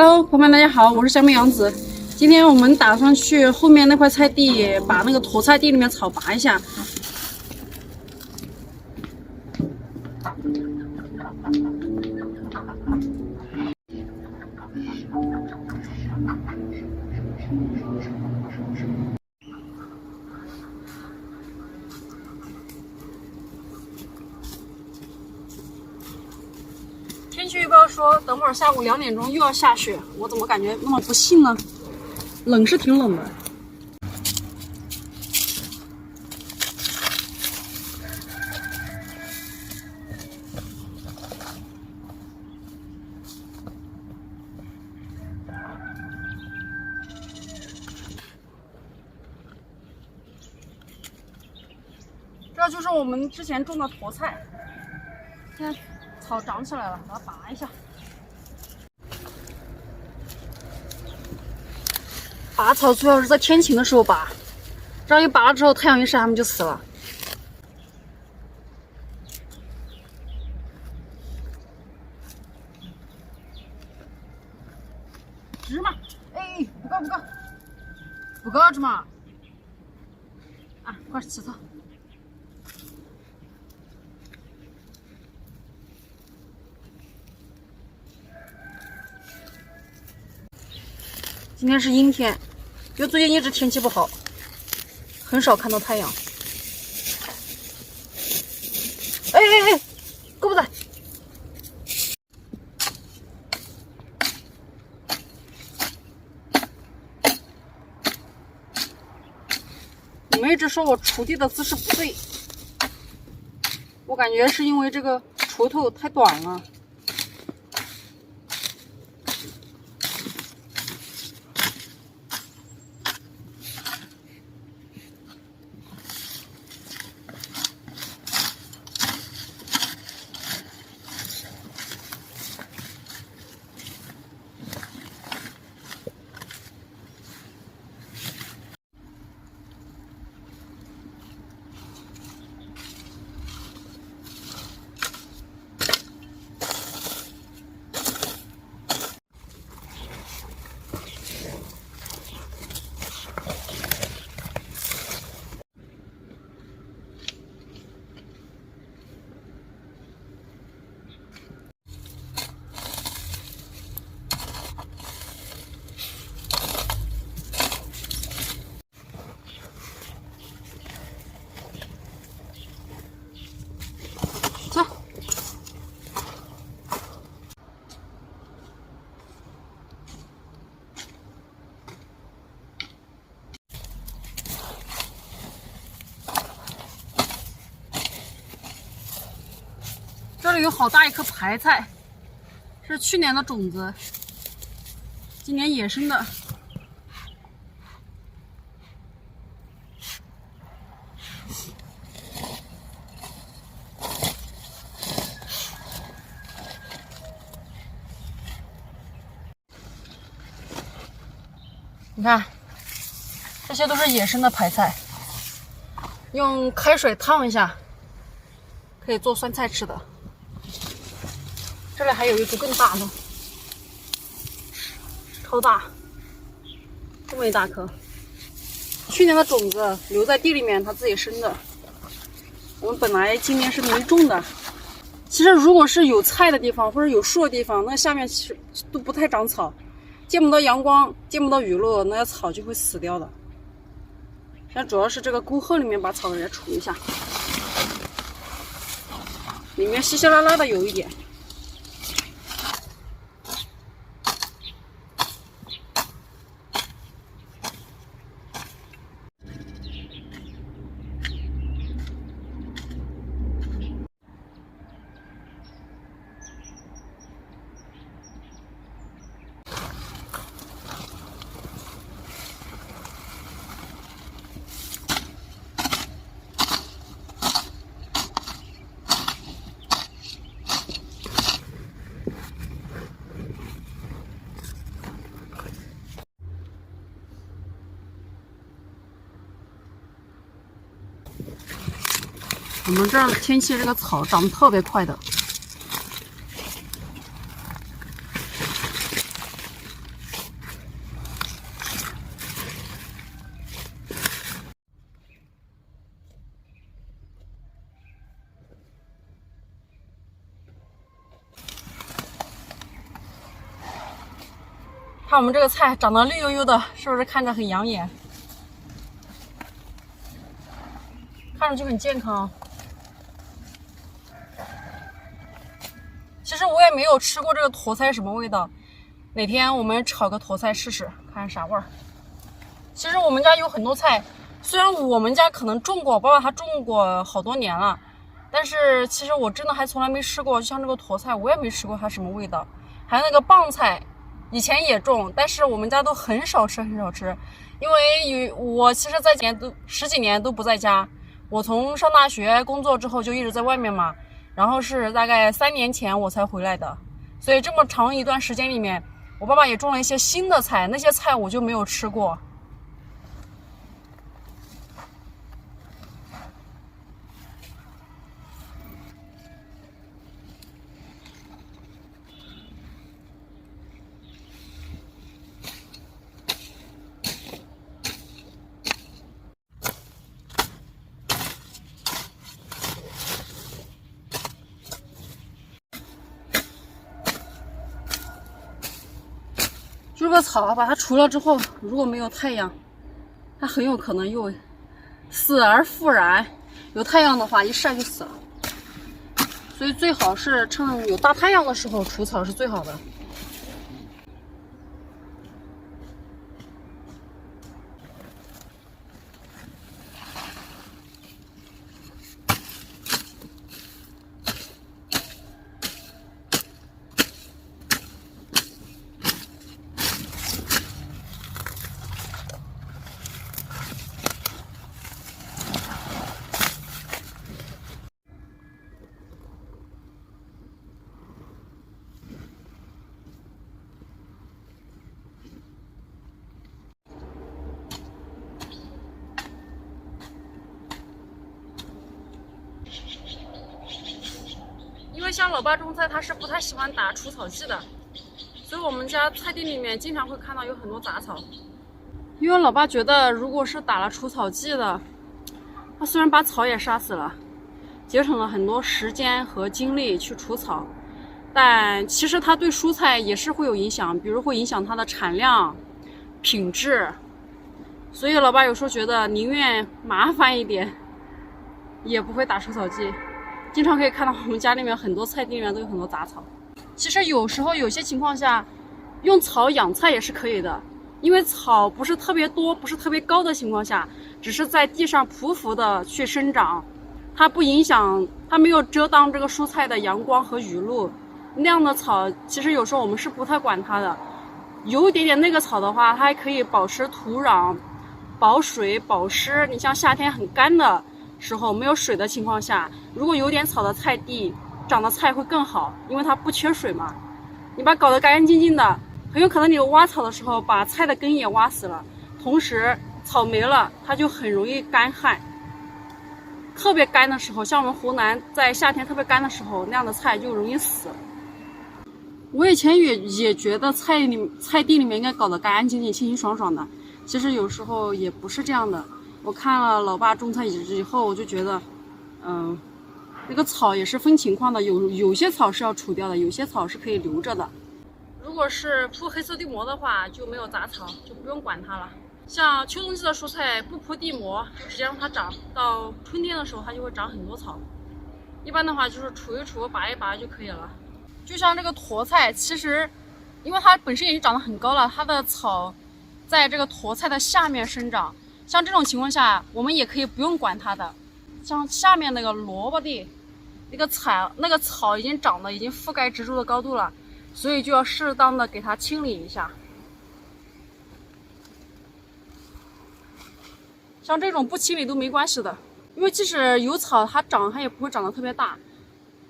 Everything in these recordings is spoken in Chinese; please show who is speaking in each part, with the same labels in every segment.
Speaker 1: Hello，朋友们，大家好，我是小美杨子。今天我们打算去后面那块菜地，把那个tor菜地里面草拔一下。天气预报说，等会儿下午2点钟又要下雪，我怎么感觉那么不信呢？冷是挺冷的。这就是我们之前种的tor菜，现在草长起来了，把它拔一下。拔草最好是在天晴的时候拔，这样一拔了之后，太阳一晒，它们就死了。芝麻，哎，不够不够，不够芝麻，啊，快起草。今天是阴天，因为最近一直天气不好，很少看到太阳。哎哎哎，够不得！你们一直说我锄地的姿势不对，我感觉是因为这个锄头太短了。走。这里有好大一颗白菜，是去年的种子，今年野生的。你看，这些都是野生的白菜，用开水烫一下，可以做酸菜吃的。这里还有一株更大的，超大，这么一大颗。去年的种子留在地里面，它自己生的。我们本来今年是没种的。其实如果是有菜的地方或者有树的地方，那下面其实都不太长草，见不到阳光，见不到雨露，那草就会死掉的。现在主要是这个沟壑里面把草给它除一下，里面稀稀拉拉的有一点。我们这儿天气这个草长得特别快的，看我们这个菜长得绿油油的，是不是看着很养眼？看上去很健康。其实我也没有吃过这个坨菜什么味道，哪天我们炒个坨菜试试，看啥味儿。其实我们家有很多菜，虽然我们家可能种过，爸爸他种过好多年了，但是其实我真的还从来没吃过。就像这个坨菜，我也没吃过它什么味道。还有那个棒菜，以前也种，但是我们家都很少吃，因为我其实在家都10几年都不在家，我从上大学工作之后就一直在外面嘛。然后是大概3年前我才回来的，所以这么长一段时间里面，我爸爸也种了一些新的菜，那些菜我就没有吃过。这个草把它除了之后，如果没有太阳，它很有可能又死而复燃。有太阳的话，一晒就死了。所以最好是趁有大太阳的时候除草是最好的。因为像老爸种菜，他是不太喜欢打除草剂的，所以我们家菜地里面经常会看到有很多杂草。因为老爸觉得，如果是打了除草剂的，他虽然把草也杀死了，节省了很多时间和精力去除草，但其实它对蔬菜也是会有影响，比如会影响它的产量、品质。所以老爸有时候觉得宁愿麻烦一点，也不会打除草剂。经常可以看到我们家里面很多菜地里面都有很多杂草。其实有时候有些情况下，用草养菜也是可以的，因为草不是特别多、不是特别高的情况下，只是在地上匍匐的去生长，它不影响，它没有遮挡这个蔬菜的阳光和雨露。那样的草，其实有时候我们是不太管它的。有一点点那个草的话，它还可以保持土壤保水保湿。你像夏天很干的时候，没有水的情况下，如果有点草的菜地，长的菜会更好，因为它不缺水嘛。你把它搞得干干净净的，很有可能你挖草的时候把菜的根也挖死了，同时草没了，它就很容易干旱。特别干的时候，像我们湖南在夏天特别干的时候，那样的菜就容易死。我以前也觉得菜地里面应该搞得干干净净、清清爽爽的，其实有时候也不是这样的。我看了老爸种菜以后，我就觉得，那个草也是分情况的，有些草是要除掉的，有些草是可以留着的。如果是铺黑色地膜的话，就没有杂草，就不用管它了。像秋冬季的蔬菜不铺地膜，就直接让它长，到春天的时候它就会长很多草。一般的话就是除一除、拔一拔就可以了。就像这个坨菜，其实因为它本身已经长得很高了，它的草在这个坨菜的下面生长。像这种情况下，我们也可以不用管它的。像下面那个萝卜地，那个草已经长得已经覆盖植株的高度了，所以就要适当的给它清理一下。像这种不清理都没关系的，因为即使有草，它也不会长得特别大。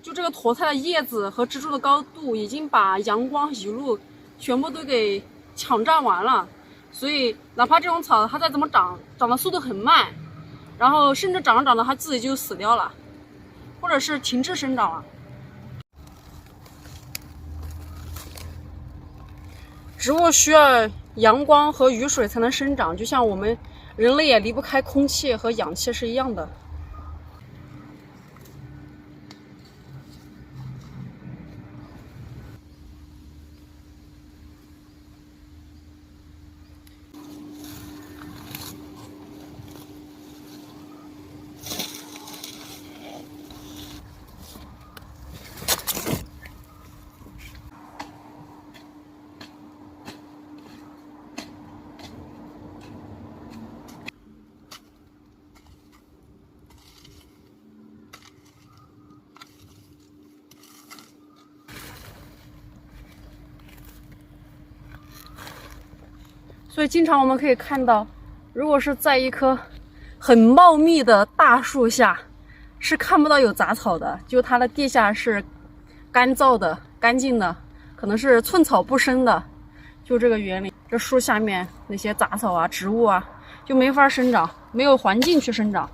Speaker 1: 就这个坨菜的叶子和植株的高度已经把阳光雨露全部都给抢占完了，所以哪怕这种草它再怎么长的速度很慢，然后甚至长着它自己就死掉了，或者是停滞生长了。植物需要阳光和雨水才能生长，就像我们人类也离不开空气和氧气是一样的。所以经常我们可以看到，如果是在一棵很茂密的大树下，是看不到有杂草的，就它的地下是干燥的、干净的，可能是寸草不生的，就这个原理。这树下面那些杂草啊、植物啊，就没法生长，没有环境去生长。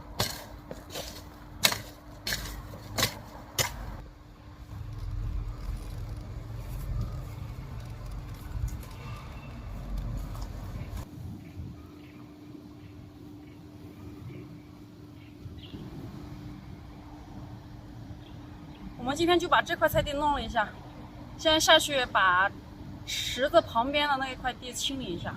Speaker 1: 我们今天就把这块菜地弄了一下，现在下去把池子旁边的那一块地清理一下。